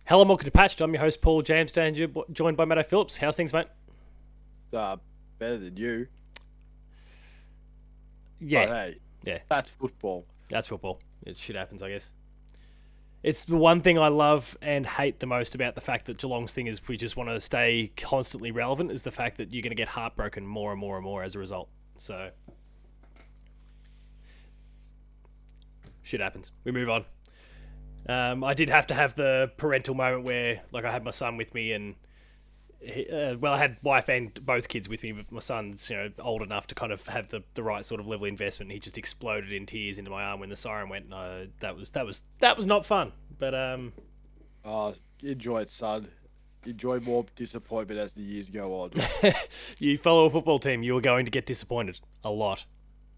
Hello and welcome to Patched. I'm your host, Paul James Danger, joined by Matto Phillips. How's things, mate? uh, Better than you. Yeah, But hey, yeah, that's football. that's football. It shit happens, I guess. It's the one thing I love and hate the most about the fact that Geelong's thing is we just want to stay constantly relevant is the fact that you're going to get heartbroken more and more and more as a result. So, shit happens. We move on. I did have to have the parental moment where, like, I had my son with me and I had wife and both kids with me, but my son's old enough to kind of have the right sort of level of investment. And he just exploded in tears into my arm when the siren went. And that was not fun. But Enjoy it, son. Enjoy more disappointment as the years go on. you follow a football team, you are going to get disappointed a lot,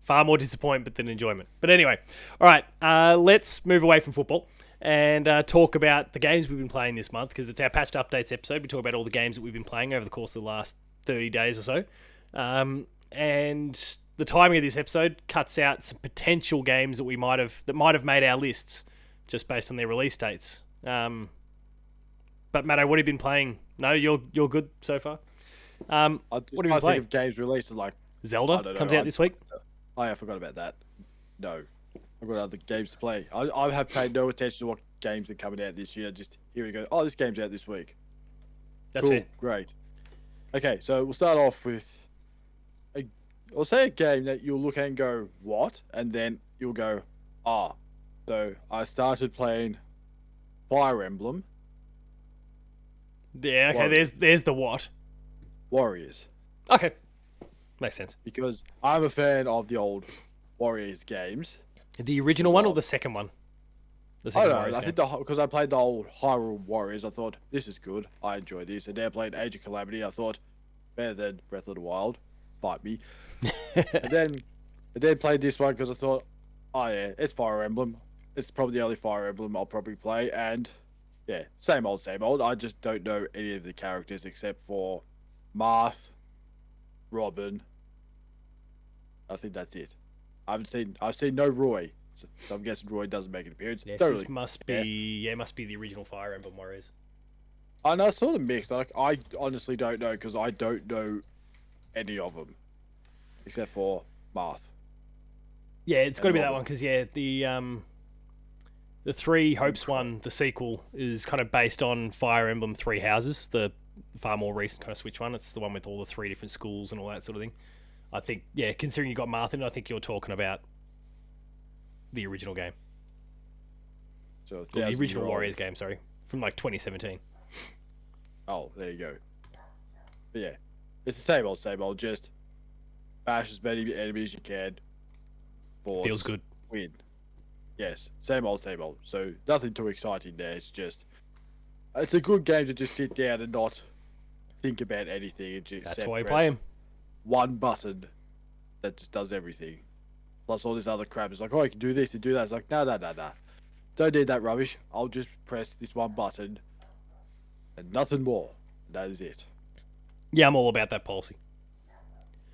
far more disappointment than enjoyment. But anyway, all right, let's move away from football and talk about the games we've been playing this month because it's our patched updates episode. We talk about all the games that we've been playing over the course of the last 30 days or so. And the timing of this episode cuts out some potential games that might have made our lists just based on their release dates. But Matto, what have you been playing? No, you're good so far. What I have just you been can't playing? think of games released like I Zelda don't know. comes out this week. I forgot about that. No, I've got other games to play. I have paid no attention to what games are coming out this year. Just here we go. Oh, this game's out this week. That's Cool, fair. great. Okay, so we'll start off with I'll say a game that you'll look at and go, what? And then you'll go, ah. So I started playing Fire Emblem Yeah, okay, Warriors. there's the what. Warriors. Okay. Makes sense. Because I'm a fan of the old Warriors games. The original one or the second one? The I second don't know. Warriors I game. think because I played the old Hyrule Warriors, I thought this is good. I enjoy this. And then I played Age of Calamity. I thought better than Breath of the Wild. Fight me. and then played this one because I thought, oh yeah, it's Fire Emblem. It's probably the only Fire Emblem I'll probably play. And yeah, same old, same old. I just don't know any of the characters except for Marth, Robin. I think that's it. I've seen no Roy, so I'm guessing Roy doesn't make an appearance. Yes, Don't this really must care. be it must be the original Fire Emblem Warriors. I know, sort of mixed. Like I honestly don't know because I don't know any of them except for Marth. Yeah, it's got to And be that Robin. one because the Three Hopes one, the sequel, is kind of based on Fire Emblem Three Houses, the far more recent kind of Switch one. It's the one with all the three different schools and all that sort of thing. I think, yeah, considering you got Martha, I think you're talking about the original game. So Or the 1,000 original year old. Warriors game, sorry, from like 2017. Oh, there you go. But yeah, it's the same old, same old. Just bash as many enemies as you can. Feels good. Win. Yes, same old, same old. So nothing too exciting there. It's a good game to just sit down and not think about anything. And just That's set why you press play him. one button that just does everything. Plus all this other crap is like, oh, you can do this and do that. It's like, no, no, no, no. Don't need that rubbish. I'll just press this one button and nothing more. That is it. Yeah, I'm all about that policy.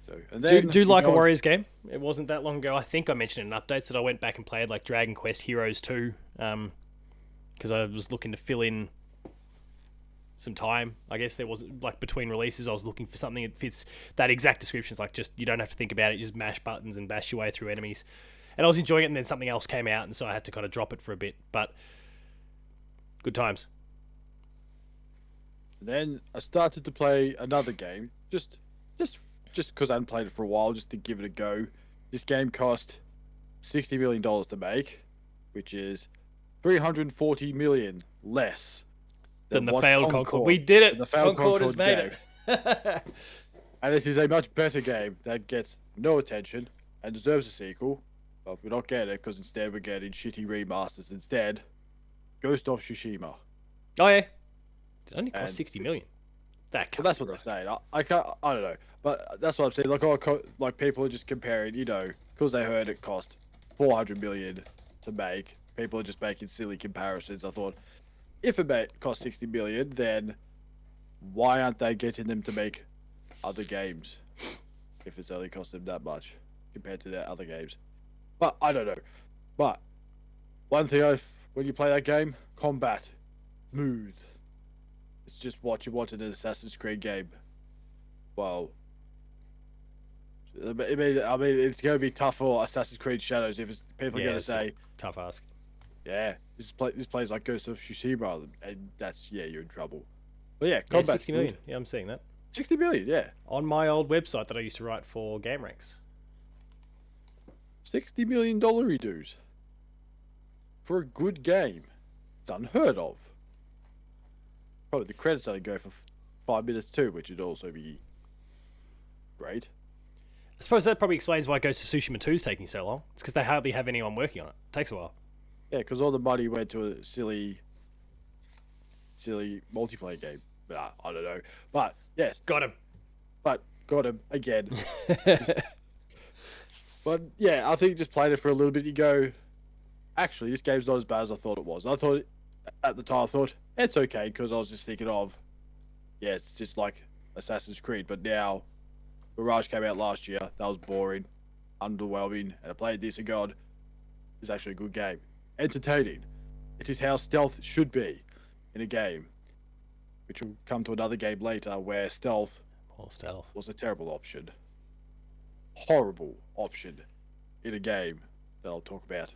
So and then Do you like a go on- Warriors game. It wasn't that long ago. I think I mentioned in updates that I went back and played like Dragon Quest Heroes 2 because I was looking to fill in some time. I guess there was like between releases, I was looking for something that fits that exact description. It's like just you don't have to think about it, you just mash buttons and bash your way through enemies. And I was enjoying it, and then something else came out, and so I had to kind of drop it for a bit. But good times. And then I started to play another game, just because I hadn't played it for a while, just to give it a go. This game cost $60 million to make, which is 340 million less Than the what failed Concord. We did it. the failed Concord has Concord made game. it. And it is a much better game that gets no attention and deserves a sequel. But we're not getting it because instead we're getting shitty remasters instead. Ghost of Tsushima. Oh yeah, it only cost And 60 million. That Well, can't that's be what right. they're saying. I can't. I don't know, but that's what I'm saying. Like, like people are just comparing. Because they heard it cost 400 million to make. People are just making silly comparisons. I thought, if it cost 60 million, then why aren't they getting them to make other games? If it's only cost them that much compared to their other games. But I don't know. But one thing when you play that game, combat smooth. It's just what you want in an Assassin's Creed game. Well, I mean, it's going to be tough for Assassin's Creed Shadows if people are going to it's a say, tough ask. yeah, this plays like Ghost of Tsushima, and that's, yeah, you're in trouble. But yeah, Yeah, combat's 60 good. million. Yeah, I'm seeing that. 60 million, yeah. On my old website that I used to write for GameRanks. $60 million dues. For a good game. It's unheard of. Probably the credits only go for 5 minutes too, which would also be great. I suppose that probably explains why Ghost of Tsushima 2 is taking so long. It's because they hardly have anyone working on it. It takes a while. Yeah, because all the money went to a silly multiplayer game. But I don't know. But yes, Got him. but got him again. But yeah, I think just played it for a little bit. You go, actually, this game's not as bad as I thought it was. I thought at the time, I thought it's okay because I was just thinking of, yeah, it's just like Assassin's Creed. But now, Mirage came out last year. That was boring, underwhelming, and I played this and God, it's actually a good game, entertaining. It is how stealth should be in a game, which will come to another game later where stealth More stealth. was a terrible option, horrible option in a game that I'll talk about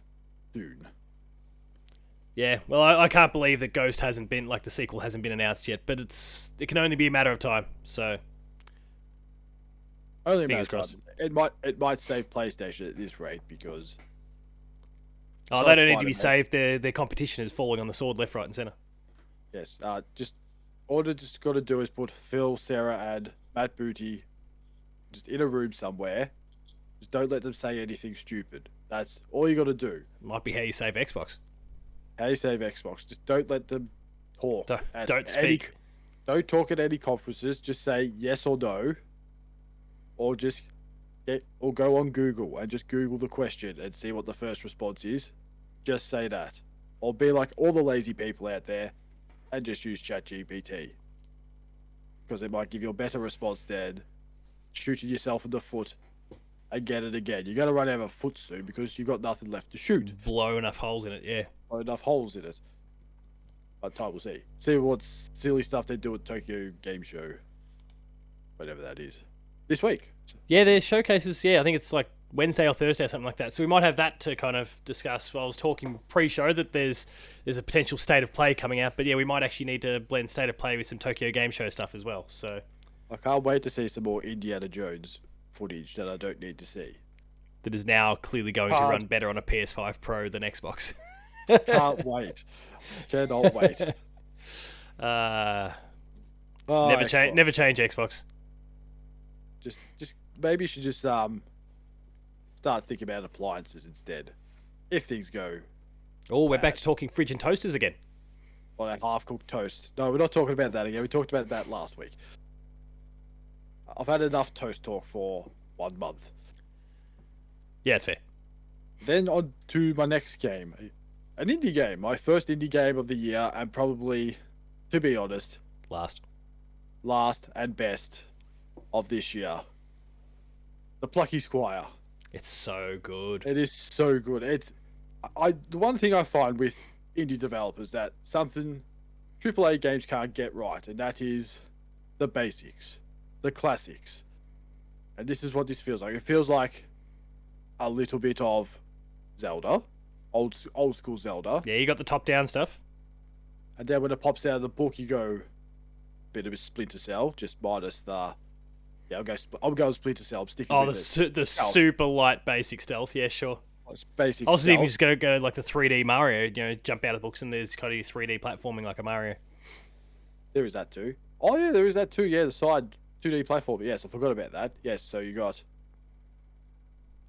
soon. Yeah, well, I can't believe that Ghost hasn't been, like, the sequel hasn't been announced yet, but it can only be a matter of time, so Only a fingers matter of crossed. time. It might save PlayStation at this rate because Oh, so they don't need to be Spider-Man- saved. Their competition is falling on the sword left, right, and centre. Yes, just all they just got to do is put Phil, Sarah, and Matt Booty just in a room somewhere. Just don't let them say anything stupid. That's all you got to do. Might be how you save Xbox. How you save Xbox? Just don't let them talk. Don't speak. Don't talk at any conferences. Just say yes or no, or just or go on Google and just Google the question and see what the first response is. Just say that, or be like all the lazy people out there, and just use ChatGPT because it might give you a better response than shooting yourself in the foot again and again. You're gonna run out of foot soon because you've got nothing left to shoot. Blow enough holes in it, yeah. Or enough holes in it. But time will see. See what silly stuff they do at Tokyo Game Show, whatever that is, this week. Yeah, there's showcases, yeah, I think it's like Wednesday or Thursday or something like that. So we might have that to kind of discuss. I was talking pre-show that there's a potential State of Play coming out, but yeah, we might actually need to blend State of Play with some Tokyo Game Show stuff as well. So I can't wait to see some more Indiana Jones footage that I don't need to see. that is now clearly going to run better on a PS5 Pro than Xbox. Can't wait. Cannot wait. Uh, Oh, never Xbox. change. Never change Xbox. Just maybe you should just start thinking about appliances instead. If things go Oh, we're back bad. to talking fridge and toasters again. on a half-cooked toast. No, we're not talking about that again. We talked about that last week. I've had enough toast talk for 1 month. Yeah, it's fair. Then on to my next game. An indie game. My first indie game of the year, and probably, to be honest, Last. last and best of this year. The Plucky Squire. It's so good. It is so good. The one thing I find with indie developers that something AAA games can't get right, and that is the basics, the classics. And this is what this feels like. It feels like a little bit of Zelda, old school Zelda, Yeah, you got the top-down stuff. and then when it pops out of the book, you go bit of a Splinter Cell, just minus the. Yeah, I'll go Splinter Cell. I'm sticking Oh, with the stealth. super light basic stealth. Yeah, sure. It's basic. I was even stealth. just going to go like the 3D Mario, jump out of the books and there's kind of 3D platforming like a Mario. There is that too. Oh yeah, there is that too. Yeah, the side 2D platform. Yes, I forgot about that. Yes, so you got.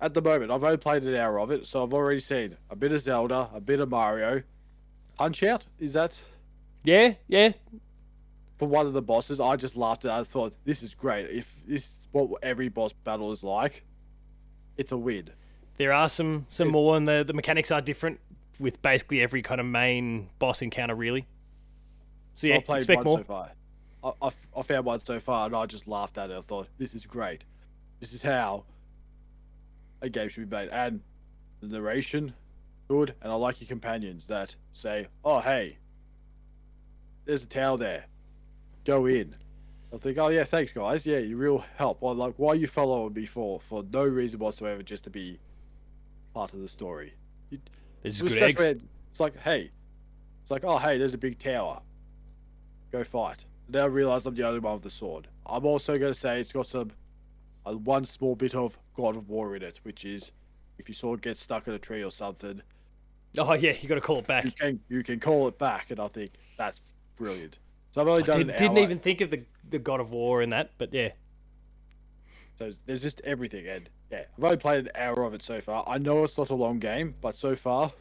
At the moment, I've only played an hour of it, so I've already seen a bit of Zelda, a bit of Mario. Punch Out, is that Yeah, yeah. for one of the bosses? I just laughed at it. I thought, this is great. If this is what every boss battle is like, it's a win. There are some more, and the mechanics are different with basically every kind of main boss encounter, really. So yeah, I've played expect one more. so far. I found one so far, and I just laughed at it. I thought, this is great. This is how a game should be made. And the narration, good. And I like your companions that say, oh, hey, there's a tower there. Go in. I'll think, oh yeah, thanks guys. Yeah, you real help. Or like, why you following me for no reason whatsoever, just to be part of the story. You, They're just you good scratch eggs. my head. It's like, hey, it's like, oh hey, there's a big tower. Go fight. And then I realised I'm the only one with the sword. I'm also going to say it's got some one small bit of God of War in it, which is if your sword gets stuck in a tree or something, Oh yeah, you got to call it back. you can call it back, and I think that's brilliant. So I've only done an Didn't hour. even think of the God of War in that, but yeah. So there's just everything, and yeah, I've only played an hour of it so far. I know it's not a long game, but so far,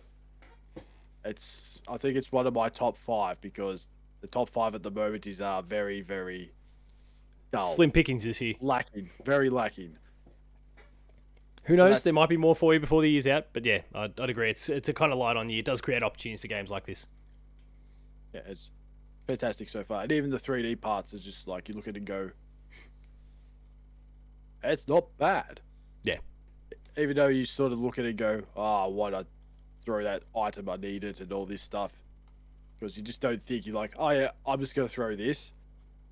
I think it's one of my top 5 because the top 5 at the moment is very very dull, Slim pickings this year. lacking, very lacking. Who knows? There might be more for you before the year's out, but yeah, I'd agree. It's a kind of light on you. It does create opportunities for games like this. Yeah, it's fantastic so far, and even the 3D parts is just like you look at it and go, it's not bad. Yeah. Even though you sort of look at it and go, oh, why'd I throw that item I needed and all this stuff? Because you just don't think, you're like, oh yeah, I'm just going to throw this.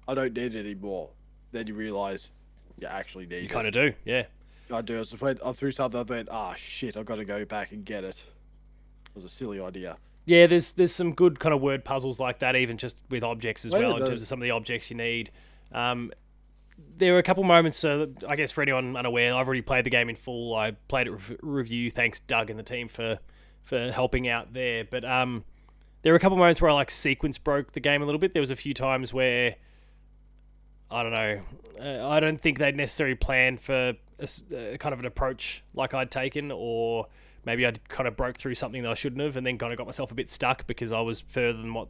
I don't need it anymore. Then you realise you actually need it. You kind of do, yeah. I do. I threw something, I went, shit, I've got to go back and get it. It was a silly idea. Yeah, there's some good kind of word puzzles like that, even just with objects as well, in those- terms of some of the objects you need. There were a couple moments, I guess for anyone unaware, I've already played the game in full. I played it review, thanks Doug and the team for helping out there. But there were a couple moments where I like sequence broke the game a little bit. There was a few times where, I don't know, I don't think they'd necessarily planned for a kind of an approach like I'd taken, or maybe I kind of broke through something that I shouldn't have, and then kind of got myself a bit stuck because I was further than what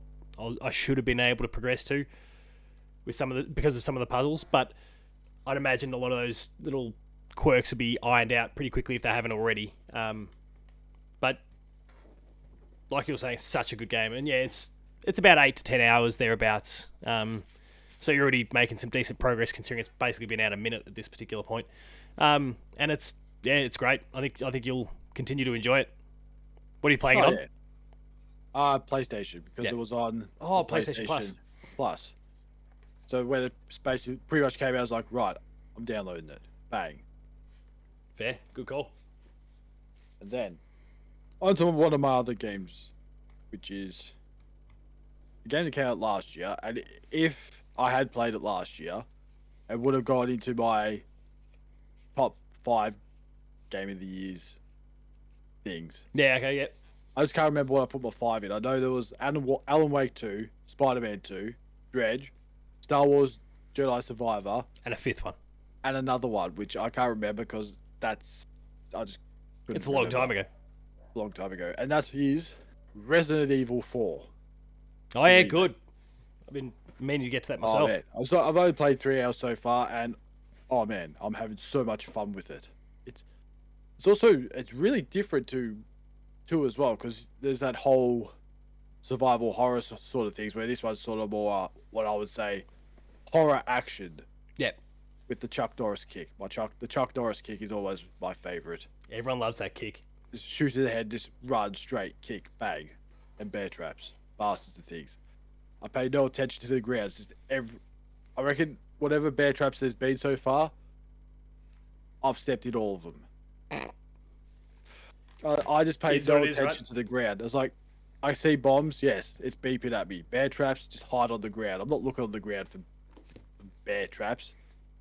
I should have been able to progress to with because of some of the puzzles. But I'd imagine a lot of those little quirks would be ironed out pretty quickly if they haven't already. But like you were saying, such a good game, and yeah, it's about 8 to 10 hours thereabouts. So you're already making some decent progress considering it's basically been out a minute at this particular point. And it's great. I think you'll continue to enjoy it. What are you playing it on? Yeah. PlayStation, because it was on PlayStation Plus. So when it basically pretty much came out, I was like, right, I'm downloading it. Bang. Fair, good call. And then onto one of my other games, which is a game that came out last year. And if I had played it last year, it would have gone into my top 5 game of the years things. Yeah, okay, yeah. I just can't remember what I put my 5 in. I know there was Alan Wake 2, Spider-Man 2, Dredge, Star Wars Jedi Survivor, And a 5th one. and another one, which I can't remember because I just couldn't It's a long time ago. A long time ago. And that is Resident Evil 4. Oh yeah, good. I've been meaning to get to that myself. Oh man, I've only played 3 hours so far, and oh man, I'm having so much fun with it. It's really different to 2 as well, because there's that whole survival horror sort of things, where this one's sort of more what I would say horror action. Yep. With the Chuck Norris kick. The Chuck Norris kick is always my favorite. Everyone loves that kick. Just shoot to the head, just run straight, kick, bang, and bear traps, bastards and things. I pay no attention to the ground. It's just I reckon whatever bear traps there's been so far, I've stepped in all of them. I just pay no attention to the ground. It's like, I see bombs, yes, it's beeping at me. Bear traps, just hide on the ground. I'm not looking on the ground for bear traps.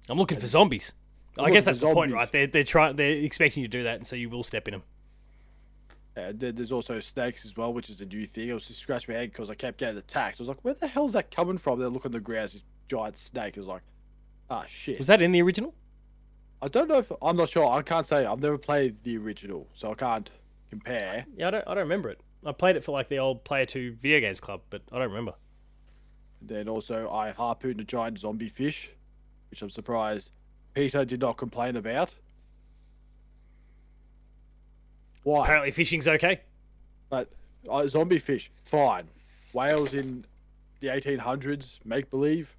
I'm looking for zombies. I guess that's the point, right? They're expecting you to do that, and so you will step in them. There's also snakes as well, which is a new thing. I was just scratching my head because I kept getting attacked. I was like, where the hell is that coming from? Then I look on the ground, this giant snake. I was like, shit. Was that in the original? I don't know I'm not sure. I can't say. I've never played the original, so I can't compare. Yeah, I don't remember it. I played it for like the old Player 2 video games club, but I don't remember. Then also I harpooned a giant zombie fish, which I'm surprised Peter did not complain about. Why? Apparently fishing's okay. But zombie fish, fine. Whales in the 1800s, make believe.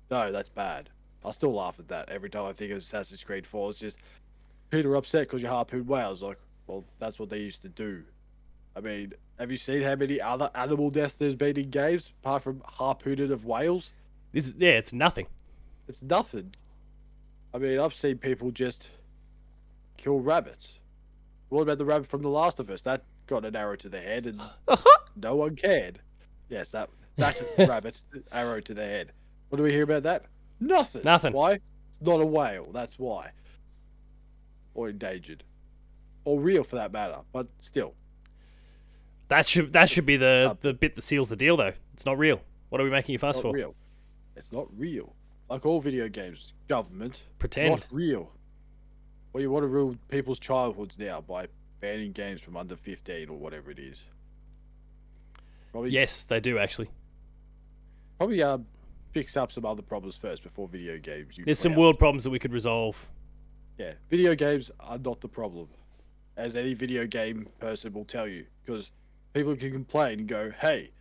No, that's bad. I still laugh at that every time I think of Assassin's Creed 4. It's just Peter upset because you harpoon whales. Like, well, that's what they used to do. I mean, have you seen how many other animal deaths there's been in games apart from harpooning of whales? It's nothing. It's nothing. I mean, I've seen people just kill rabbits. What about the rabbit from The Last of Us? That got an arrow to the head and no one cared. Yes, that rabbit's arrow to the head. What do we hear about that? Nothing. Nothing. Why? It's not a whale. That's why. Or endangered. Or real for that matter. But still. That should be the bit that seals the deal, though. It's not real. What are we making you fuss for? Real. It's not real. Like all video games, government. Pretend. Not real. Well, you want to ruin people's childhoods now by banning games from under 15 or whatever it is. Probably, yes, they do actually. Probably fix up some other problems first before video games. There's some world problems that we could resolve. Yeah, video games are not the problem, as any video game person will tell you, because people can complain and go, hey,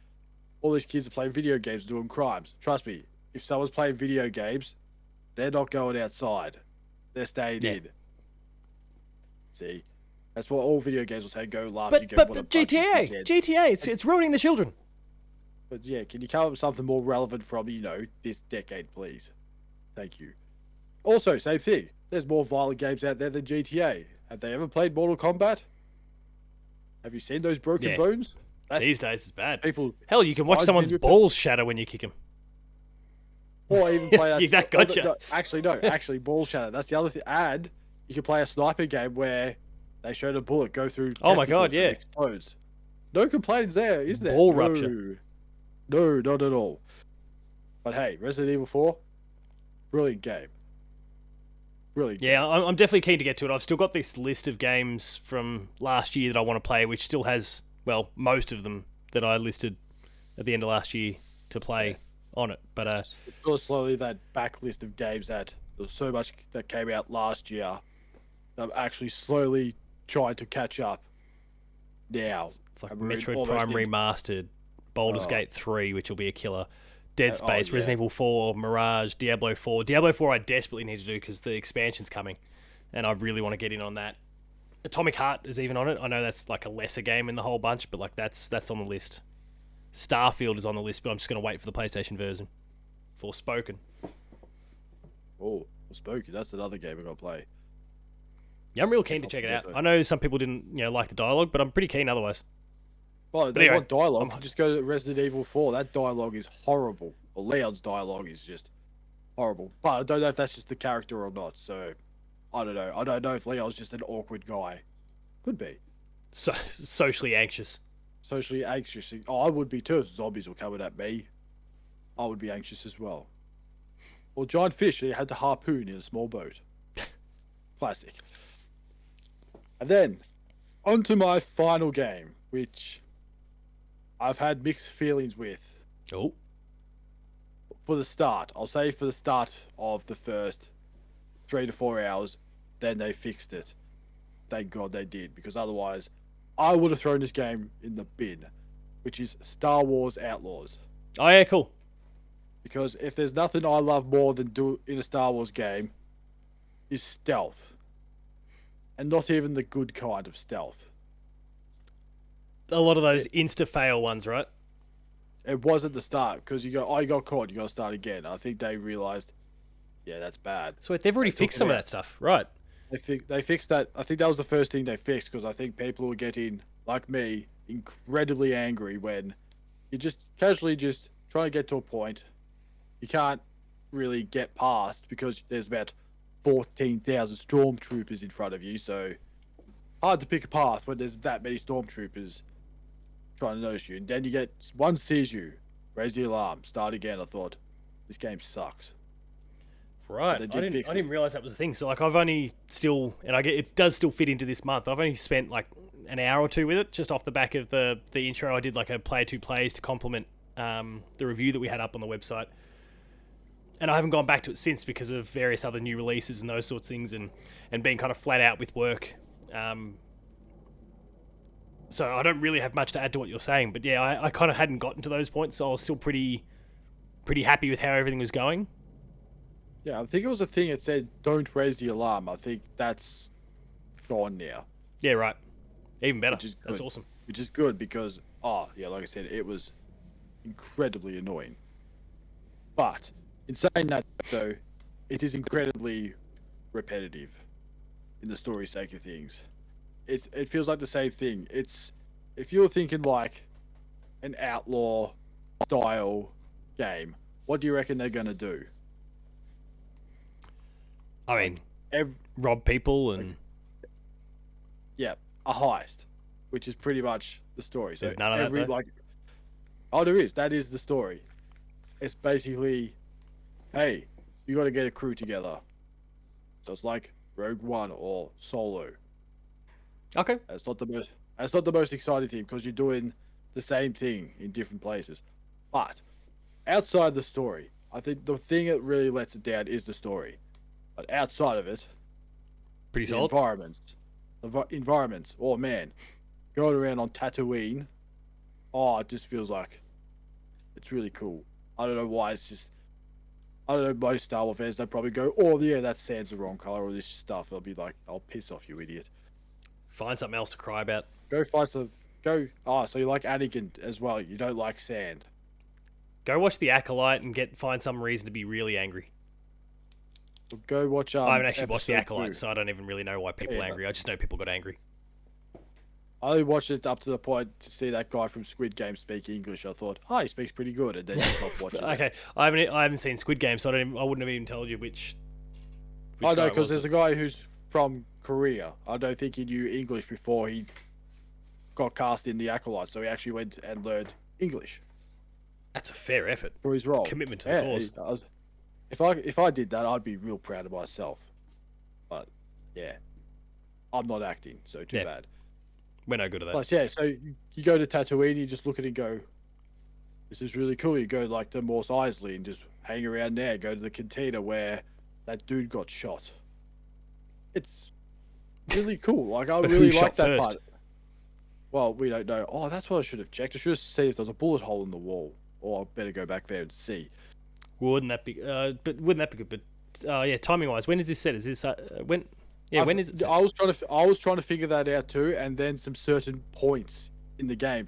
all these kids are playing video games and doing crimes. Trust me, if someone's playing video games, they're not going outside. They're staying in. See? That's what all video games will say. Go laugh. But GTA, it's ruining the children. But yeah, can you come up with something more relevant from, this decade, please? Thank you. Also, same thing. There's more violent games out there than GTA. Have they ever played Mortal Kombat? Have you seen those broken bones? These days it's bad. Hell, you can watch someone's balls shatter when you kick them. Or even play that gotcha. No, actually, ball shatter. That's the other thing. And you can play a sniper game where they showed a bullet go through. Oh my god, yeah. Explodes. No complaints there, is there? Ball rupture. No, not at all. But hey, Resident Evil 4, brilliant game. Brilliant. Yeah, I'm definitely keen to get to it. I've still got this list of games from last year that I want to play, which still has, well, most of them that I listed at the end of last year to play on it. But it's sort of slowly that back list of games that there was so much that came out last year. I'm actually slowly trying to catch up now. It's like Metroid Prime Remastered, Baldur's Gate 3, which will be a killer, Dead Space, Resident Evil 4, Mirage, Diablo 4. Diablo 4 I desperately need to do because the expansion's coming, and I really want to get in on that. Atomic Heart is even on it. I know that's like a lesser game in the whole bunch, but like that's on the list. Starfield is on the list, but I'm just going to wait for the PlayStation version. Forspoken. Oh, Forspoken. That's another game I got to play. Yeah, I'm real keen to check it out. I know some people didn't, like the dialogue, but I'm pretty keen otherwise. Well, they want dialogue. Just go to Resident Evil 4. That dialogue is horrible. Well, Leon's dialogue is just horrible. But I don't know if that's just the character or not. So, I don't know. I don't know if Leon's just an awkward guy. Could be. So socially anxious. Socially anxious. Oh, I would be too if zombies were coming at me. I would be anxious as well. Well, giant fish, he had to harpoon in a small boat. Classic. And then, onto my final game, which I've had mixed feelings with. Oh. For the start. I'll say for the start of the first 3 to 4 hours, then they fixed it. Thank God they did, because otherwise I would have thrown this game in the bin, which is Star Wars Outlaws. Oh yeah, cool. Because if there's nothing I love more than do in a Star Wars game, is stealth. And not even the good kind of stealth. A lot of those insta-fail ones, right? It was at the start, because you got caught, you got to start again. I think they realized, yeah, that's bad. So they've already fixed some of that stuff, right? They fixed that. I think that was the first thing they fixed, because I think people were getting, like me, incredibly angry when you're just casually just trying to get to a point. You can't really get past because there's about 14,000 stormtroopers in front of you, so hard to pick a path when there's that many stormtroopers trying to notice you. And then you get one sees you, raise the alarm, start again. I thought, this game sucks. Right, I didn't realize that was a thing. So like, I've only still, and it does still fit into this month. I've only spent like an hour or two with it, just off the back of the intro. I did like a player 2 plays to complement the review that we had up on the website. And I haven't gone back to it since because of various other new releases and those sorts of things, and being kind of flat out with work. So I don't really have much to add to what you're saying. But yeah, I kind of hadn't gotten to those points, so I was still pretty happy with how everything was going. Yeah, I think it was a thing that said, don't raise the alarm. I think that's gone now. Yeah, right. Even better. That's awesome. which is good because, oh yeah, like I said, it was incredibly annoying. But in saying that, though, it is incredibly repetitive in the story sake of things. It feels like the same thing. It's if you're thinking like an outlaw style game, what do you reckon they're gonna do? I mean, Like rob people like and yeah, a heist, which is pretty much the story. So there's none of that every though. like oh, there is. That is the story. It's basically, hey, you got to get a crew together. So it's like Rogue One or Solo. Okay. That's not the most. That's not the most exciting thing because you're doing the same thing in different places. But outside the story, I think the thing that really lets it down is the story. But outside of it, Pretty the solid. environments, environments. Oh man, going around on Tatooine. Oh, it just feels like it's really cool. I don't know why. It's just I don't know. Most Star Wars fans they probably go, "Oh yeah, that sand's the wrong color," or this stuff. I'll be like, "I'll piss off, you idiot." Find something else to cry about. Go find some. Go. Oh, so you like Anakin as well? You don't like sand? Go watch The Acolyte and find some reason to be really angry. Well, go watch I haven't actually watched The episode Acolyte, 2. so I don't even really know why people are Yeah, angry. I just know people got angry. I only watched it up to the point to see that guy from Squid Game speak English. I thought, oh, he speaks pretty good, and then you stop watching it. Okay, I haven't seen Squid Game, so I wouldn't have even told you which I guy know it because was. there's a guy who's from Korea. I don't think he knew English before he got cast in The Acolyte, so he actually went and learned English That's a fair effort. for his It's a role. commitment to the Yeah, cause. if I did that, I'd be real proud of myself. But yeah, I'm not acting, so too Yeah. bad. We're no good at that. But yeah, so you go to Tatooine, you just look at it and go, this is really cool. You go like to Mos Eisley and just hang around there. Go to the cantina where that dude got shot. It's really cool. Like I But who really shot like that first? part. Well, we don't know. Oh, that's what I should have checked. I should have seen if there's a bullet hole in the wall. Or I better go back there and see. Wouldn't that be? But wouldn't that be good? But yeah, timing wise, when is this set? Is this when? Yeah, when is it set? I was trying to figure that out too, and then some certain points in the game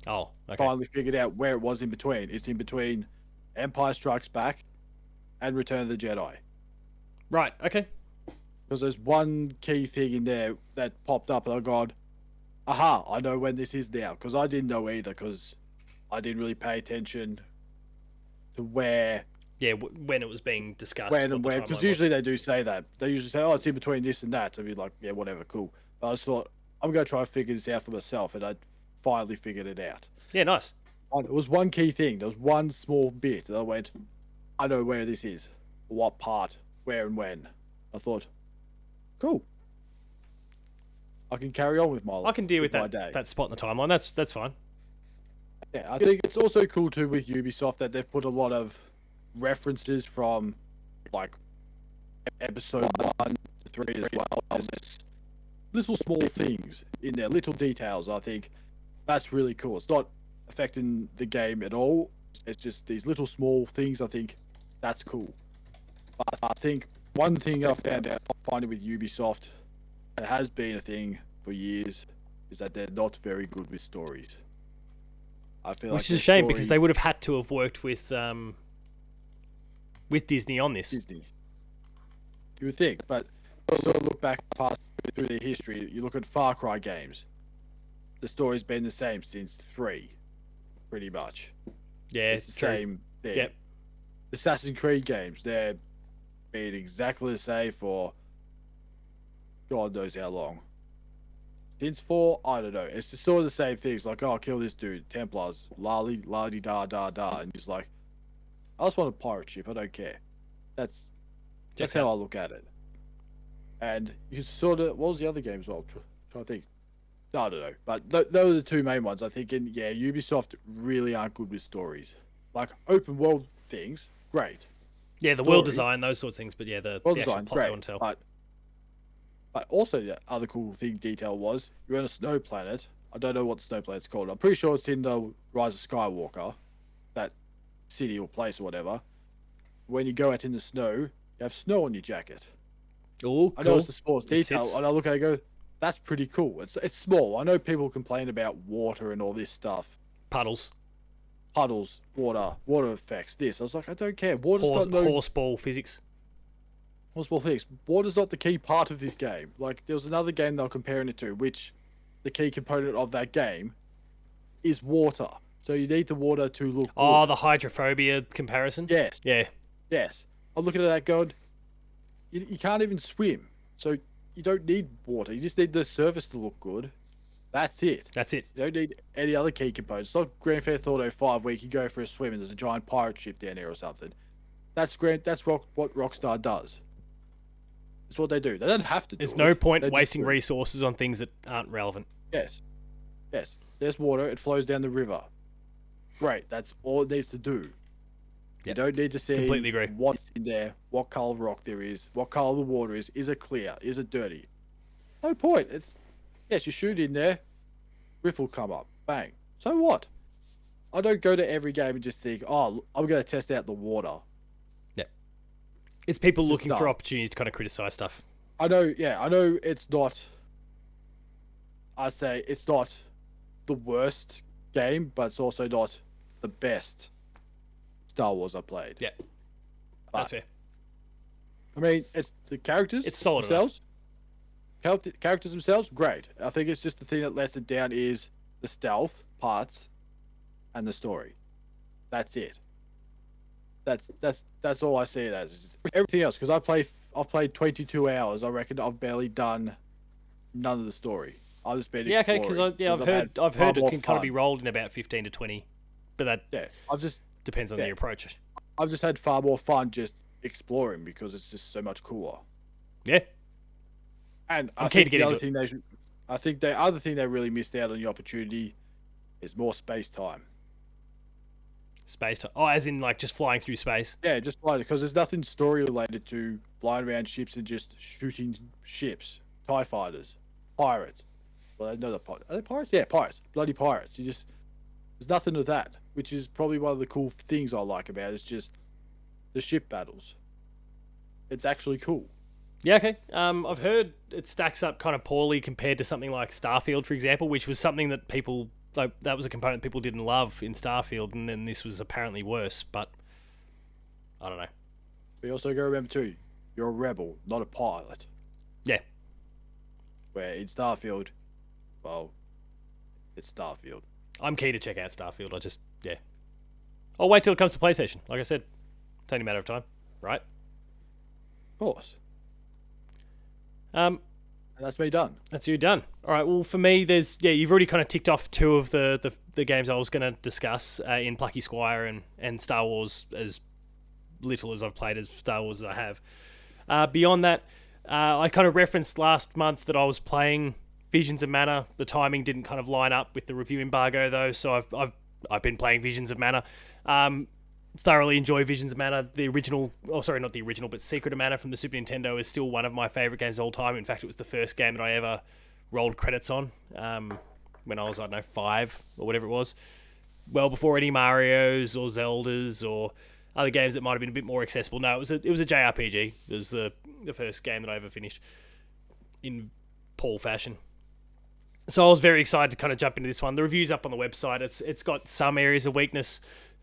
Oh, okay. finally figured out where it was in between. It's in between Empire Strikes Back and Return of the Jedi. Right. Okay. Because there's one key thing in there that popped up, and I gone, aha, I know when this is now. Because I didn't know either, because I didn't really pay attention to where, Yeah, when it was being discussed. when what and the where. timeline Because was. usually they do say that. They usually say, oh, it's in between this and that. So I'd be like, yeah, whatever, cool. But I just thought, I'm going to try and figure this out for myself, and I finally figured it out. Yeah, nice. And it was one key thing. There was one small bit that I went, I know where this is, what part, where and when. I thought, cool. I can carry on with my I can deal with my that day. that spot in the timeline. That's fine. Yeah, I think it's also cool too with Ubisoft that they've put a lot of references from like episode 1 to 3 as well as little small things in there, little details. I think that's really cool. It's not affecting the game at all. It's just these little small things. I think that's cool. But I think one thing I found out finding with Ubisoft, and it has been a thing for years, is that they're not very good with stories. I feel Which like is a shame because they would have had to have worked with Disney on this. Disney. You would think, but also look back past through their history. You look at Far Cry games. The story's been the same since 3, pretty much. Yeah, It's the true. same thing. Yep. Assassin's Creed games, they're been exactly the same for God knows how long. Since 4, I don't know. It's just sort of the same things. Like, oh, kill this dude, Templars, lolly, la di da da da, and just like, I just want a pirate ship. I don't care. That's Checks how out. I look at it. And you sort of, what was the other game as well? Trying to think. I don't know. But those are the two main ones. I think, and yeah, Ubisoft really aren't good with stories. Like open world things, great. Yeah, the world Story. design, those sorts of things. But yeah, the World actual design, plot they great. want to tell. But also the other cool thing detail was you're on a snow planet. I don't know what the snow planet's called. I'm pretty sure it's in the Rise of Skywalker, that city or place or whatever. When you go out in the snow, you have snow on your jacket. Oh, I know cool. it's the smallest It detail, sits. and I look at it and go, that's pretty cool. It's small. I know people complain about water and all this stuff. Puddles. Puddles, water effects, this. I was like, I don't care. Water's got no Horseball physics. horseball things. Water's not the key part of this game. Like, there was another game they were comparing it to, which the key component of that game is water. So you need the water to look Oh, good. the hydrophobia comparison? Yes. Yeah. Yes. I'm looking at that going, you can't even swim. So you don't need water. You just need the surface to look good. That's it. That's it. You don't need any other key components. It's not Grand Theft Auto 5 where you can go for a swim and there's a giant pirate ship down there or something. That's what Rockstar does. It's what they do. They don't have to do There's it. no point They just wasting do. resources on things that aren't relevant. Yes. Yes. There's water. It flows down the river. Great. That's all it needs to do. You Yep. don't need to see Completely agree. what's in there, what color of rock there is, what color the water is. Is it clear? Is it dirty? No point. Yes, you shoot in there, ripple come up, bang. So what? I don't go to every game and just think, oh, I'm going to test out the water. It's people It's just looking for dumb. opportunities to kind of criticize stuff. I know it's not. I say it's not the worst game, but it's also not the best Star Wars I played. Yeah. But, That's fair. I mean, it's the characters. It's solid themselves. Characters themselves, great. I think it's just the thing that lets it down is the stealth parts and the story. That's it. That's all I see it as. It's just everything else, because I've played 22 hours. I reckon I've barely done none of the story. I've just been Yeah, okay, exploring, because I've far heard it more can kind of be fun. rolled in about 15 to 20, but that Yeah, depends on yeah. the approach. I've just had far more fun just exploring because it's just so much cooler. Yeah. And I'm I keen to think get the into other thing the other thing they really missed out on the opportunity is more space time. Space time. Oh, as in like just flying through space. Yeah, just flying, because there's nothing story related to flying around ships and just shooting ships, TIE fighters, pirates. Well, no, are they pirates? Yeah, pirates. Bloody pirates. There's nothing of that, which is probably one of the cool things I like about it. It's just the ship battles. It's actually cool. Yeah, okay. I've heard it stacks up kind of poorly compared to something like Starfield, for example, which was something that people like. That was a component people didn't love in Starfield, and then this was apparently worse. But I don't know. But you also got to remember too, you're a rebel, not a pilot. Yeah. Where in Starfield, well, it's Starfield. I'm keen to check out Starfield. I'll wait till it comes to PlayStation. Like I said, it's only a matter of time, right? Of course. Um, And that's me done. That's you done. All right. Well, for me, you've already kind of ticked off two of the games I was going to discuss in Plucky Squire and Star Wars, as little as I've played as Star Wars as I have. Beyond that, I kind of referenced last month that I was playing Visions of Mana. The timing didn't kind of line up with the review embargo though, so I've been playing Visions of Mana. Thoroughly enjoy Visions of Mana. The original, not the original, but Secret of Mana from the Super Nintendo is still one of my favorite games of all time. In fact, it was the first game that I ever rolled credits on when I was, 5 or whatever it was. Well before any Marios or Zeldas or other games that might have been a bit more accessible. No, it was a JRPG. It was the first game that I ever finished in Paul fashion. So I was very excited to kind of jump into this one. The review's up on the website. It's got some areas of weakness.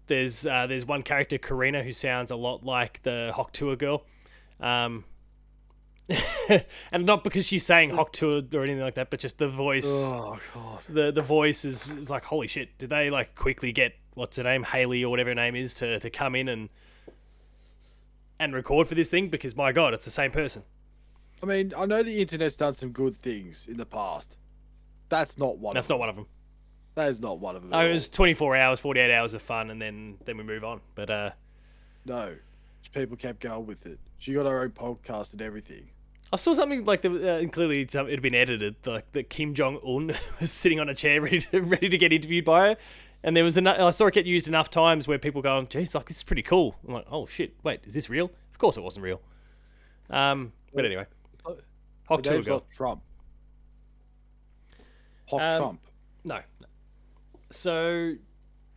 There's one character, Karina, who sounds a lot like the Hoktua girl. And not because she's saying Hoktua or anything like that, but just the voice. Oh god. The voice is like, holy shit, did they like quickly get, what's her name, Haley or whatever her name is, to come in and record for this thing? Because my god, it's the same person. I mean, I know the internet's done some good things in the past. That's not one That's of them. not one of them. That is not one of them. Oh, at it was 24 hours, 48 hours of fun, and then we move on. But No. People kept going with it. She got her own podcast and everything. I saw something like clearly it had been edited, like that Kim Jong Un was sitting on a chair ready to get interviewed by her, and there was I saw it get used enough times where people going, "Geez, like this is pretty cool." I'm like, "Oh shit, wait, is this real?" Of course, it wasn't real. But anyway, Her Hoktua name's girl. not Trump. Hok Trump. No. So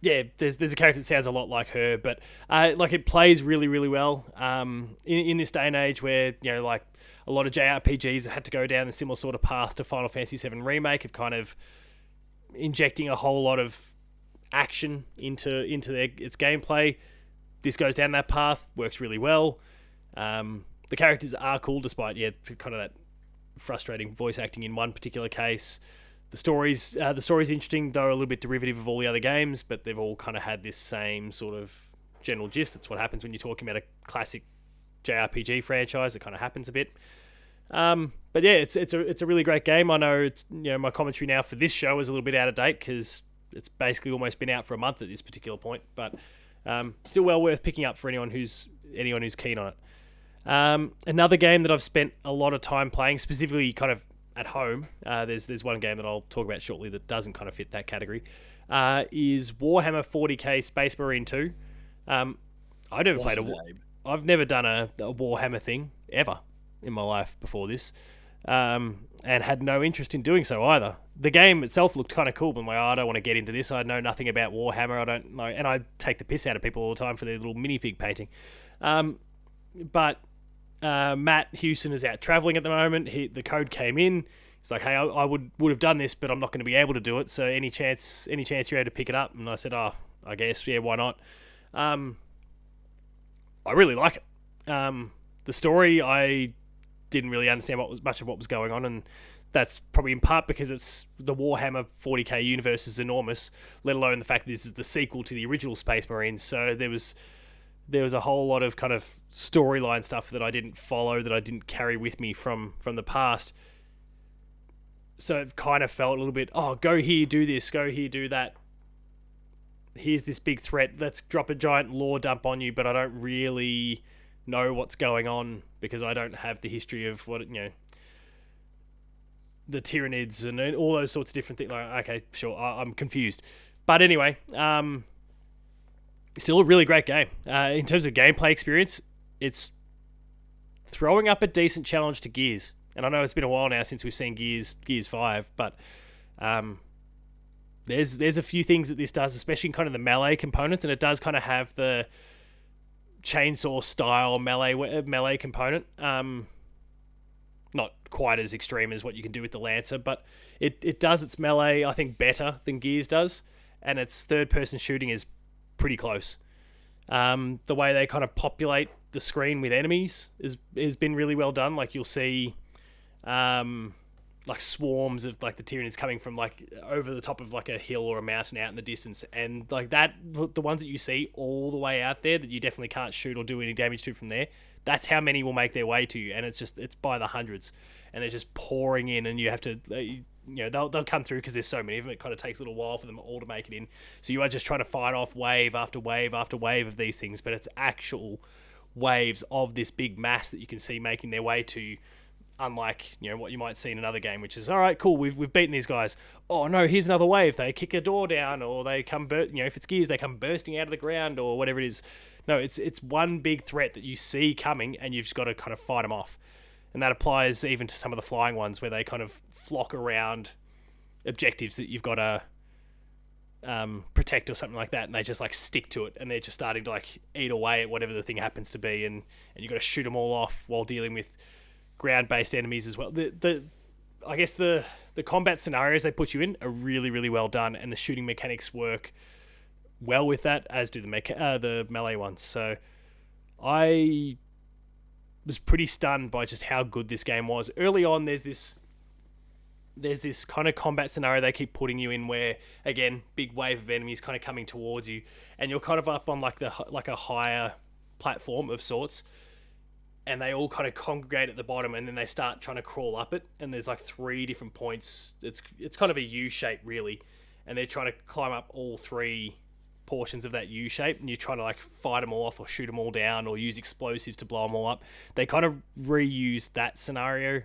yeah, there's a character that sounds a lot like her, but like it plays really really well. In this day and age where like a lot of JRPGs had to go down the similar sort of path to Final Fantasy VII Remake of kind of injecting a whole lot of action into its gameplay. This goes down that path, works really well. The characters are cool, despite kind of that frustrating voice acting in one particular case. The story's interesting, though a little bit derivative of all the other games, but they've all kind of had this same sort of general gist. That's what happens when you're talking about a classic JRPG franchise. It kind of happens a bit. But yeah, it's a really great game. I know it's my commentary now for this show is a little bit out of date because it's basically almost been out for a month at this particular point, but still well worth picking up for anyone who's keen on it. Another game that I've spent a lot of time playing, specifically kind of at home. There's one game that I'll talk about shortly that doesn't kind of fit that category. Is Warhammer 40k Space Marine 2. I never played I've never done a Warhammer thing ever in my life before this, and had no interest in doing so either. The game itself looked kind of cool, but I don't want to get into this. I know nothing about Warhammer. I don't know, and I take the piss out of people all the time for their little minifig painting. But Matt Houston is out traveling at the moment. The code came in. He's like, hey, I would have done this, but I'm not going to be able to do it. So any chance you're able to pick it up? And I said, I guess, yeah, why not? I really like it. The story, I didn't really understand much of what was going on, and that's probably in part because it's the Warhammer 40k universe is enormous, let alone the fact that this is the sequel to the original Space Marines. So there was a whole lot of kind of storyline stuff that I didn't follow, that I didn't carry with me from the past. So it kind of felt a little bit, go here, do this, go here, do that. Here's this big threat. Let's drop a giant lore dump on you, but I don't really know what's going on because I don't have the history of the Tyranids and all those sorts of different things. Like, okay, sure, I'm confused. But anyway, still a really great game. In terms of gameplay experience, it's throwing up a decent challenge to Gears. And I know it's been a while now since we've seen Gears 5, but there's a few things that this does, especially in kind of the melee components, and it does kind of have the chainsaw style melee component. Not quite as extreme as what you can do with the Lancer, but it does its melee, I think, better than Gears does, and its third-person shooting is pretty close. The way they kind of populate the screen with enemies has been really well done. Like you'll see like swarms of like the Tyranids coming from like over the top of like a hill or a mountain out in the distance, and like that, the ones that you see all the way out there that you definitely can't shoot or do any damage to from there, that's how many will make their way to you, and it's by the hundreds, and they're just pouring in, and you have to they'll come through because there's so many of them. It kind of takes a little while for them all to make it in, so you are just trying to fight off wave after wave after wave of these things, but it's actual waves of this big mass that you can see making their way to you. Unlike what you might see in another game, which is all right, cool, we've beaten these guys. Oh no, here's another wave. They kick a door down, or they come if it's Gears, they come bursting out of the ground, or whatever it is. No, it's one big threat that you see coming, and you've just got to kind of fight them off. And that applies even to some of the flying ones, where they kind of flock around objectives that you've got to protect or something like that, and they just like stick to it, and they're just starting to like eat away at whatever the thing happens to be, and you've got to shoot them all off while dealing with ground-based enemies as well. I guess the combat scenarios they put you in are really, really well done, and the shooting mechanics work well with that, as do the melee ones. So I was pretty stunned by just how good this game was. Early on, there's this kind of combat scenario they keep putting you in where, again, big wave of enemies kind of coming towards you, and you're kind of up on like a higher platform of sorts, and they all kind of congregate at the bottom, and then they start trying to crawl up it, and there's like 3 different points. It's kind of a U shape really, and they're trying to climb up all 3 portions of that U shape, and you're trying to like fight them all off, or shoot them all down, or use explosives to blow them all up. They kind of reused that scenario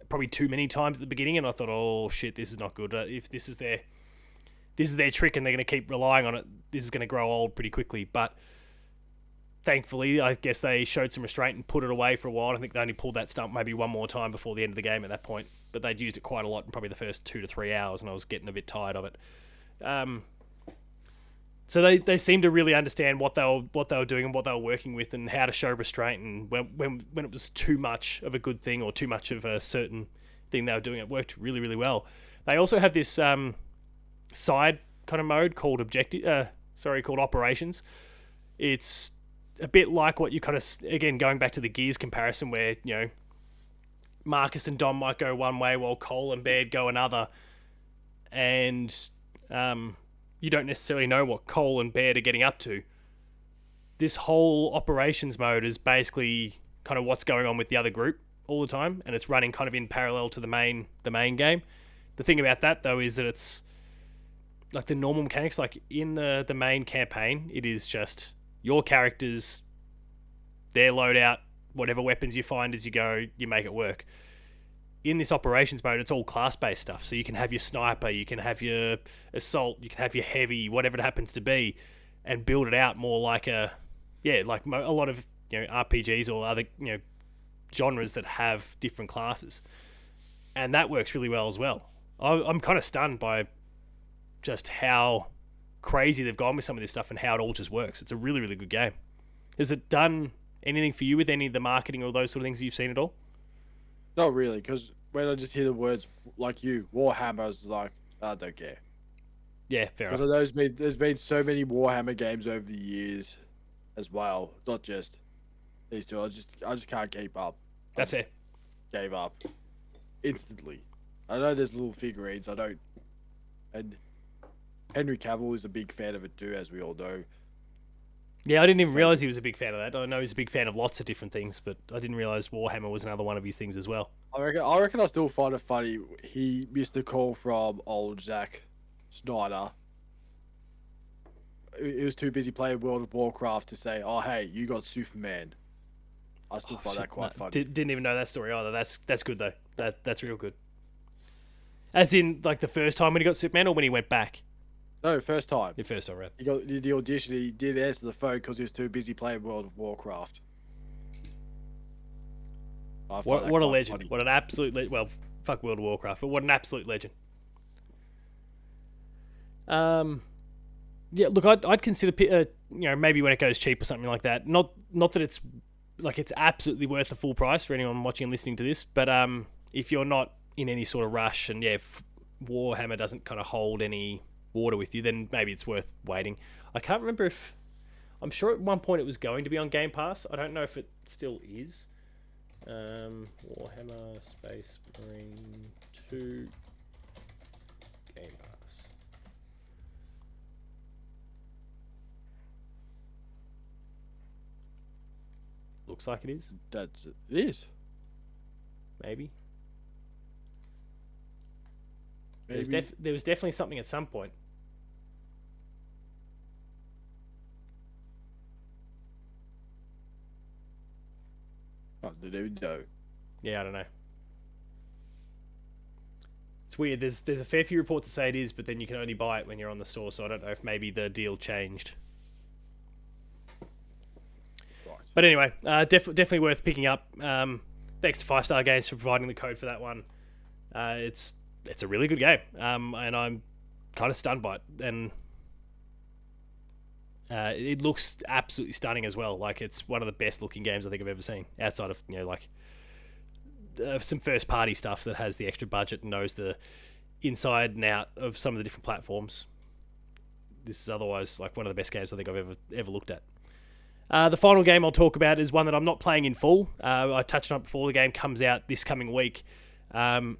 probably too many times at the beginning, and I thought, oh shit, this is not good. If this is their trick and they're going to keep relying on it, this is going to grow old pretty quickly. But thankfully, I guess they showed some restraint and put it away for a while. I think they only pulled that stunt maybe one more time before the end of the game at that point. But they'd used it quite a lot in probably the first 2 to 3 hours, and I was getting a bit tired of it. So they seem to really understand what they were doing and what they were working with, and how to show restraint, and when it was too much of a good thing or too much of a certain thing they were doing, it worked really, really well. They also have this side kind of mode called called operations. It's a bit like what you kind of, again, going back to the Gears comparison, where Marcus and Dom might go one way while Cole and Baird go another, and you don't necessarily know what Cole and Baird are getting up to. This whole operations mode is basically kind of what's going on with the other group all the time, and it's running kind of in parallel to the main game. The thing about that, though, is that it's like the normal mechanics. Like in the main campaign, it is just your characters, their loadout, whatever weapons you find as you go, you make it work. In this operations mode, it's all class-based stuff. So you can have your sniper, you can have your assault, you can have your heavy, whatever it happens to be, and build it out more like a lot of RPGs or other genres that have different classes, and that works really well as well. I'm kind of stunned by just how crazy they've gone with some of this stuff and how it all just works. It's a really, really good game. Has it done anything for you with any of the marketing or those sort of things you've seen at all? Not really, because when I just hear the words like Warhammer, I was like, I don't care. Yeah, fair enough. Because there's been so many Warhammer games over the years, as well. Not just these two. I just can't keep up. That's it. Gave up instantly. I know there's little figurines. I don't, and Henry Cavill is a big fan of it too, as we all know. Yeah, I didn't even realize he was a big fan of that. I know he's a big fan of lots of different things, but I didn't realize Warhammer was another one of his things as well. I reckon I still find it funny. He missed a call from old Zack Snyder. He was too busy playing World of Warcraft to say, "Oh, hey, you got Superman." I still find that quite funny. Didn't even know that story either. That's good though. That's real good. As in, like the first time when he got Superman, or when he went back? No, first time. The first time, right? He got the audition. He did answer the phone because he was too busy playing World of Warcraft. What a legend! Funny. What an absolute well, fuck World of Warcraft, but what an absolute legend. Yeah, look, I'd consider maybe when it goes cheap or something like that. Not that it's like it's absolutely worth the full price for anyone watching and listening to this, but if you're not in any sort of rush and if Warhammer doesn't kind of hold any water with you, then maybe it's worth waiting. I can't remember if, I'm sure at one point it was going to be on Game Pass. I don't know if it still is. Warhammer Space Marine 2 Game Pass. Looks like it is. It is. Maybe. There was definitely something at some point. I didn't even know. Yeah, I don't know. It's weird. There's a fair few reports that say it is, but then you can only buy it when you're on the store. So I don't know if maybe the deal changed. Right. But anyway, definitely worth picking up. Thanks to 5 Star Games for providing the code for that one. It's a really good game, and I'm kind of stunned by it. And it looks absolutely stunning as well. Like, it's one of the best looking games I think I've ever seen, outside of some first party stuff that has the extra budget and knows the inside and out of some of the different platforms. This is otherwise like one of the best games I think I've ever looked at. The final game I'll talk about is one that I'm not playing in full. I touched on it before. The game comes out this coming week. And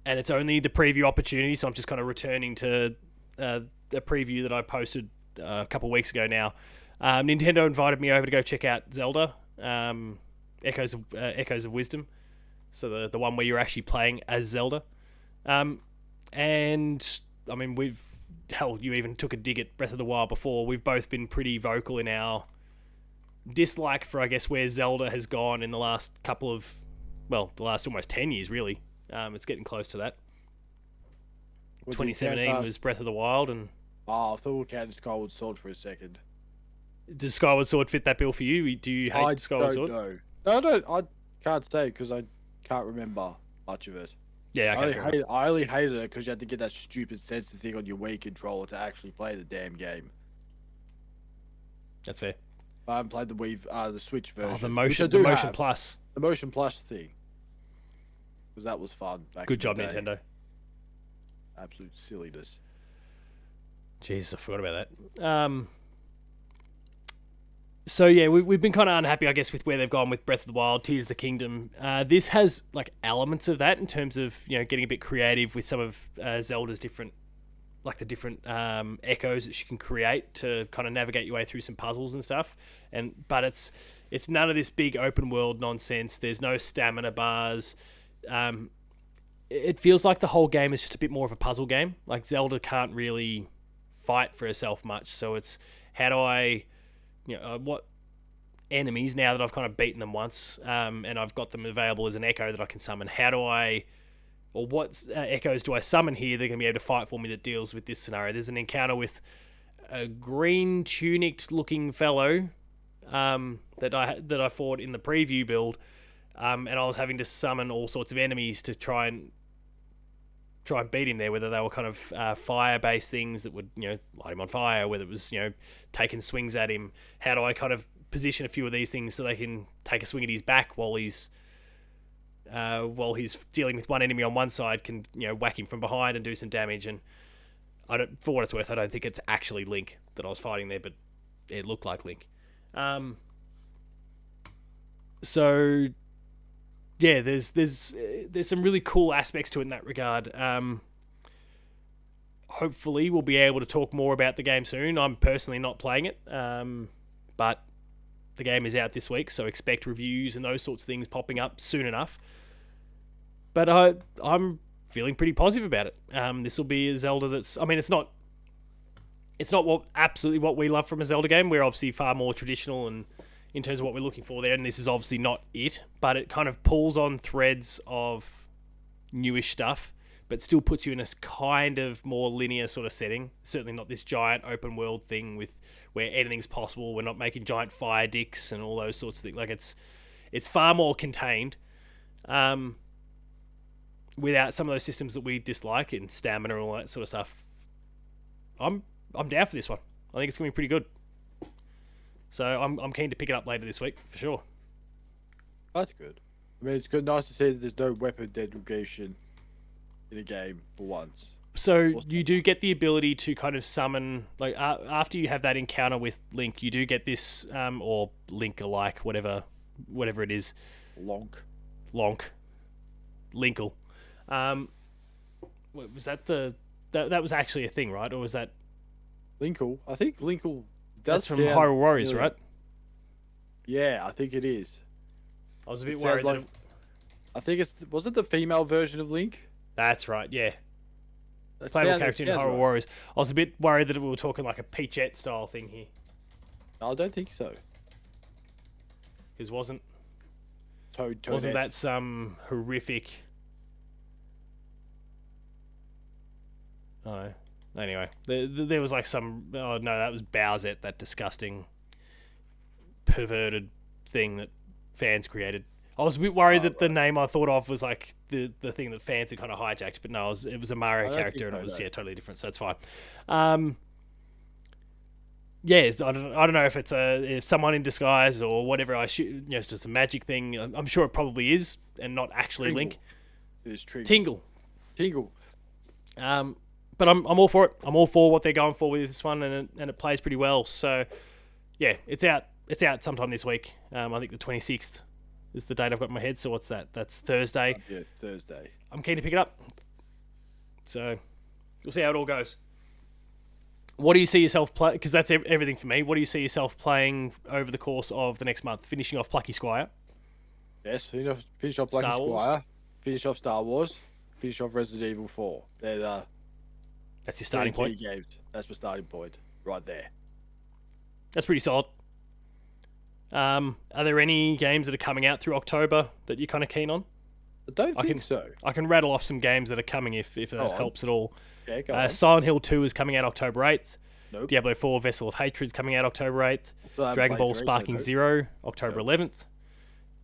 it's only the preview opportunity, so I'm just kind of returning to a preview that I posted a couple of weeks ago now. Nintendo invited me over to go check out Zelda Echoes of Wisdom, so the one where you're actually playing as Zelda. And I mean, you even took a dig at Breath of the Wild before. We've both been pretty vocal in our dislike for, I guess, where Zelda has gone in the last the last almost 10 years, really. It's getting close to that. 2017 was Breath of the Wild, and I thought we counted Skyward Sword for a second. Does Skyward Sword fit that bill for you? Do you hate Skyward Sword? No, I can't say because I can't remember much of it. Yeah, okay, fair enough. I only hated it because you had to get that stupid sensor thing on your Wii controller to actually play the damn game. That's fair. I haven't played the Switch version. Oh, the which I motion, do the motion have. plus. The Motion Plus thing. Because that was fun back Good in job, the day. Nintendo. Absolute silliness. Jeez, I forgot about that. So yeah, we've been kind of unhappy, I guess, with where they've gone with Breath of the Wild, Tears of the Kingdom. This has like elements of that in terms of getting a bit creative with some of Zelda's different, like the different echoes that she can create to kind of navigate your way through some puzzles and stuff. But it's none of this big open world nonsense. There's no stamina bars. It feels like the whole game is just a bit more of a puzzle game. Like Zelda can't really fight for herself much, so it's how do I what enemies, now that I've kind of beaten them once, and I've got them available as an echo that I can summon, what echoes do I summon here that are going to be able to fight for me that deals with this scenario? There's an encounter with a green tunicked looking fellow that I fought in the preview build, and I was having to summon all sorts of enemies to try and beat him there, whether they were kind of fire-based things that would, light him on fire, whether it was, taking swings at him. How do I kind of position a few of these things so they can take a swing at his back while he's dealing with one enemy on one side, can, whack him from behind and do some damage. And for what it's worth, I don't think it's actually Link that I was fighting there, but it looked like Link. So yeah, there's some really cool aspects to it in that regard. Hopefully we'll be able to talk more about the game soon. I'm personally not playing it, but the game is out this week, so expect reviews and those sorts of things popping up soon enough. But I'm feeling pretty positive about it. This will be a Zelda that's, I mean, it's not absolutely what we love from a Zelda game. We're obviously far more traditional and in terms of what we're looking for there, and this is obviously not it, but it kind of pulls on threads of newish stuff, but still puts you in a kind of more linear sort of setting. Certainly not this giant open world thing with where anything's possible. We're not making giant fire dicks and all those sorts of things. Like it's far more contained, without some of those systems that we dislike and stamina and all that sort of stuff. I'm down for this one. I think it's gonna be pretty good. So I'm keen to pick it up later this week for sure. That's good. I mean, it's good, nice to see that there's no weapon degradation in a game for once. So you do get the ability to kind of summon, like after you have that encounter with Link, you do get this, or Link-alike, whatever it is. Lonk. Linkle. Was that that was actually a thing, right? Or was that Linkle? I think Linkle. That's from Hyrule Warriors, right? Yeah, I think it is. I was a bit worried. Like, I think was it the female version of Link? That's right, yeah. Playable character in Hyrule Warriors. I was a bit worried that we were talking like a Peachette style thing here. No, I don't think so. Because wasn't Toadette. that some horrific... Oh, anyway, there was like some... Oh, no, that was Bowsette, that disgusting, perverted thing that fans created. I was a bit worried that the name I thought of was like the thing that fans had kind of hijacked, but no, it was a Mario character and it was totally different, so it's fine. Yes, I don't know if it's someone in disguise or whatever. It's just a magic thing. I'm sure it probably is, and not actually Tingle. Link. It is Tingle. But I'm all for it. I'm all for what they're going for with this one, and it plays pretty well. So yeah, it's out. It's out sometime this week. I think the 26th is the date I've got in my head. So what's that? That's Thursday. Yeah, Thursday. I'm keen to pick it up. So we'll see how it all goes. What do you see yourself play? Because that's everything for me. What do you see yourself playing over the course of the next month? Finishing off Plucky Squire. Yes, finish off Plucky Squire. Finish off Star Wars. Finish off Resident Evil 4. That's your starting point. Games. That's my starting point right there. That's pretty solid. Are there any games that are coming out through October that you're kind of keen on? I don't think so. I can rattle off some games that are coming if that helps at all. Yeah, go on. Silent Hill 2 is coming out October 8th. Nope. Diablo 4 Vessel of Hatred is coming out October 8th. Dragon Ball Sparking Zero, October 11th.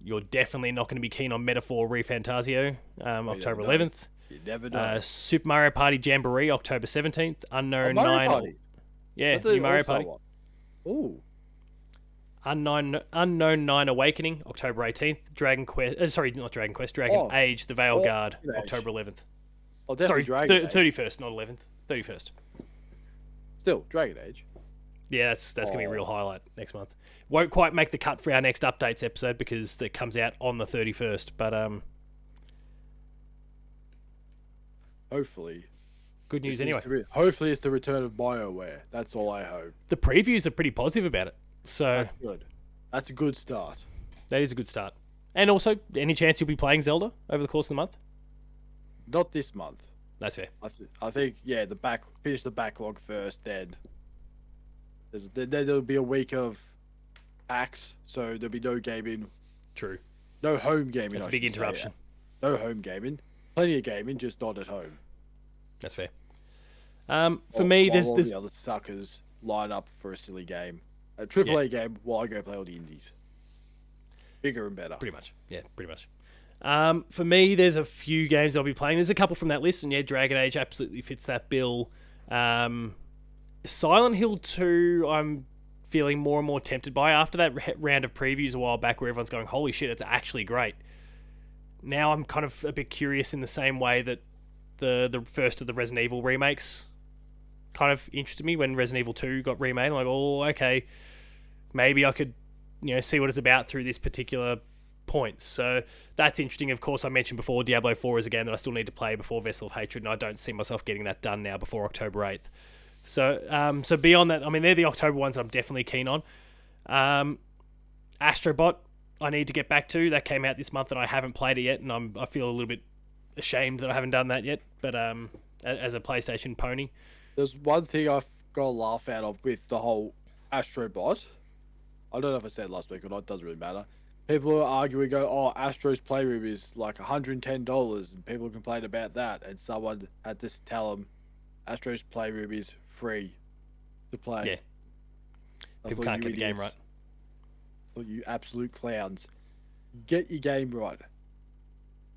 You're definitely not going to be keen on Metaphor ReFantazio, October 11th. You never know. Super Mario Party Jamboree, October 17th. Unknown Mario 9. Party. Yeah, That's the new Mario All-Star Party. one. Ooh. Unknown 9 Awakening, October 18th. Dragon Quest. Sorry, not Dragon Quest. Dragon Oh. Age, The Veil Oh, Guard, Dragon Age. October 11th. Oh, Sorry, definitely Dragon Age. 31st, not 11th. 31st. Still, Dragon Age. Yeah, that's going to be a real highlight next month. Won't quite make the cut for our next updates episode because that comes out on the 31st. But hopefully. Good news anyway. Hopefully it's the return of BioWare. That's all I hope. The previews are pretty positive about it. So That's good. That's a good start. That is a good start. And also, any chance you'll be playing Zelda over the course of the month? Not this month. That's fair. I think, yeah, finish the backlog first, then there'll be a week of packs, so there'll be no gaming. True. No home gaming. That's a big interruption. No home gaming. Plenty of gaming, just not at home. That's fair. For me, there's the other suckers line up for a silly game, a AAA game, while I go play all the indies. Bigger and better. Pretty much. Yeah, pretty much. For me, there's a few games I'll be playing. There's a couple from that list, and yeah, Dragon Age absolutely fits that bill. Silent Hill 2, I'm feeling more and more tempted by. After that round of previews a while back where everyone's going, holy shit, it's actually great. Now I'm kind of a bit curious in the same way that the first of the Resident Evil remakes kind of interested me when Resident Evil 2 got remade. I'm like, oh, okay, maybe I could, see what it's about through this particular point. So that's interesting. Of course, I mentioned before, Diablo 4 is a game that I still need to play before Vessel of Hatred, and I don't see myself getting that done now before October 8th. So beyond that, I mean, they're the October ones I'm definitely keen on. Astrobot, I need to get back to. That came out this month and I haven't played it yet, and I feel a little bit ashamed that I haven't done that yet, but as a PlayStation pony. There's one thing I've got a laugh out of with the whole Astrobot. I don't know if I said last week or not, it doesn't really matter. People are arguing, Astro's Playroom is like $110, and people complain about that, and someone had to tell them Astro's Playroom is free to play. Yeah. People can't get the game right. You absolute clowns. Get your game right.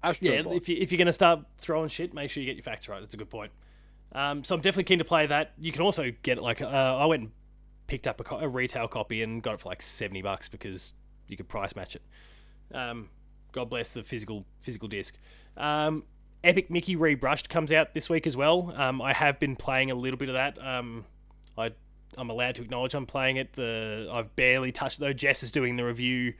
Astrobot. Yeah, if you're going to start throwing shit, make sure you get your facts right. That's a good point. So I'm definitely keen to play that. You can also get it I went and picked up a retail copy and got it for like $70 because you could price match it. God bless the physical disc. Epic Mickey Rebrushed comes out this week as well. I have been playing a little bit of that. I'm allowed to acknowledge I'm playing it. I've barely touched it though. Jess is doing the review.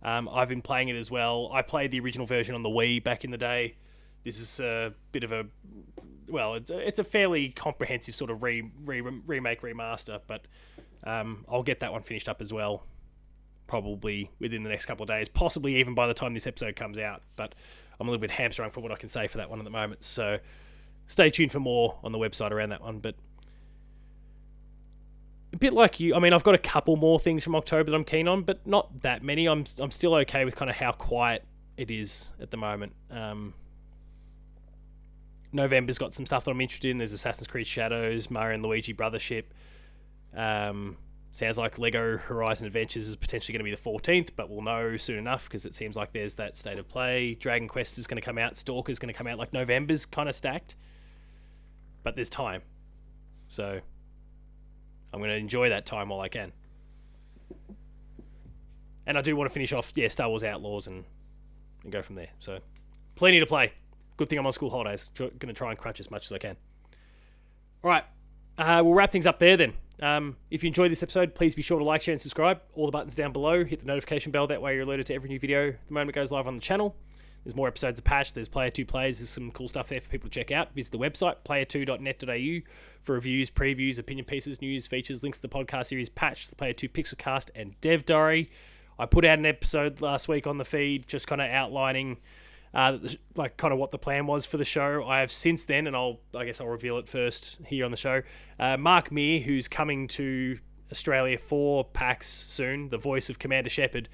I've been playing it as well. I played the original version on the Wii back in the day. This is a bit of it's a fairly comprehensive sort of remake remaster, but I'll get that one finished up as well, probably within the next couple of days, possibly even by the time this episode comes out. But I'm a little bit hamstrung for what I can say for that one at the moment, so stay tuned for more on the website around that one. But a bit like you, I mean, I've got a couple more things from October that I'm keen on, but not that many. I'm still okay with kind of how quiet it is at the moment. November's got some stuff that I'm interested in. There's Assassin's Creed Shadows, Mario and Luigi Brothership. Sounds like Lego Horizon Adventures is potentially going to be the 14th, but we'll know soon enough because it seems like there's that state of play. Dragon Quest is going to come out. Stalker's going to come out. Like November's kind of stacked, but there's time. So I'm going to enjoy that time while I can. And I do want to finish off, Star Wars Outlaws and go from there. So plenty to play. Good thing I'm on school holidays. Going to try and crunch as much as I can. All right. We'll wrap things up there then. If you enjoyed this episode, please be sure to like, share, and subscribe. All the buttons down below. Hit the notification bell. That way you're alerted to every new video the moment it goes live on the channel. There's more episodes of Patch. There's Player 2 Plays. There's some cool stuff there for people to check out. Visit the website, player2.net.au, for reviews, previews, opinion pieces, news, features, links to the podcast series Patch, the Player 2 Pixelcast, and Dev Diary. I put out an episode last week on the feed just kind of outlining like kind of what the plan was for the show. I have since then, and I guess I'll reveal it first here on the show, Mark Meir, who's coming to Australia for PAX soon, the voice of Commander Shepard,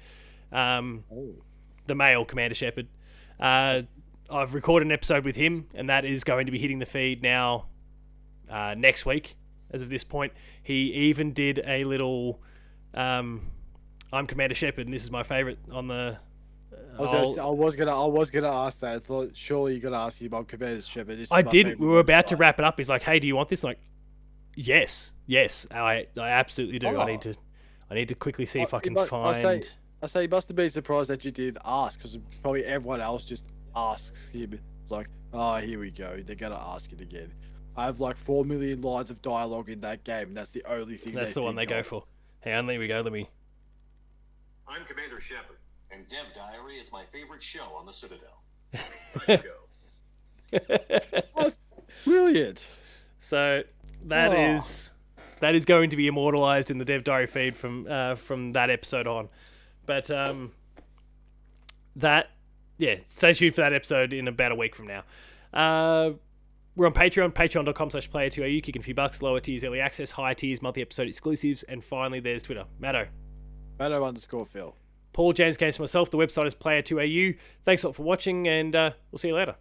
the male Commander Shepard. I've recorded an episode with him, and that is going to be hitting the feed now next week. As of this point, he even did a little I'm Commander Shepard and this is my favorite on the I'll- I was gonna ask that. I thought surely you're gonna ask him about Commander Shepard. This is I my didn't. favorite We were about to website. wrap it up. He's like, "Hey, do you want this?" Like, yes, I absolutely do. Oh. I need to quickly see if I can I find. say you must have been surprised that you did ask, because probably everyone else just asks him. It's like, oh, here we go. They're gonna ask it again. I have like 4 million lines of dialogue in that game. And that's the only thing. That's the one they go for. Hang on, there we go. Let me. I'm Commander Shepard, and Dev Diary is my favorite show on the Citadel. Nice go. Oh, brilliant. So that is going to be immortalized in the Dev Diary feed from that episode on. But stay tuned for that episode in about a week from now. We're on Patreon, patreon.com/player2au, kicking a few bucks, lower tiers, early access, higher tiers, multi-episode exclusives, and finally there's Twitter. Matto. Matto_Phil. Paul, James, Games, and myself. The website is player2au. Thanks a lot for watching, and we'll see you later.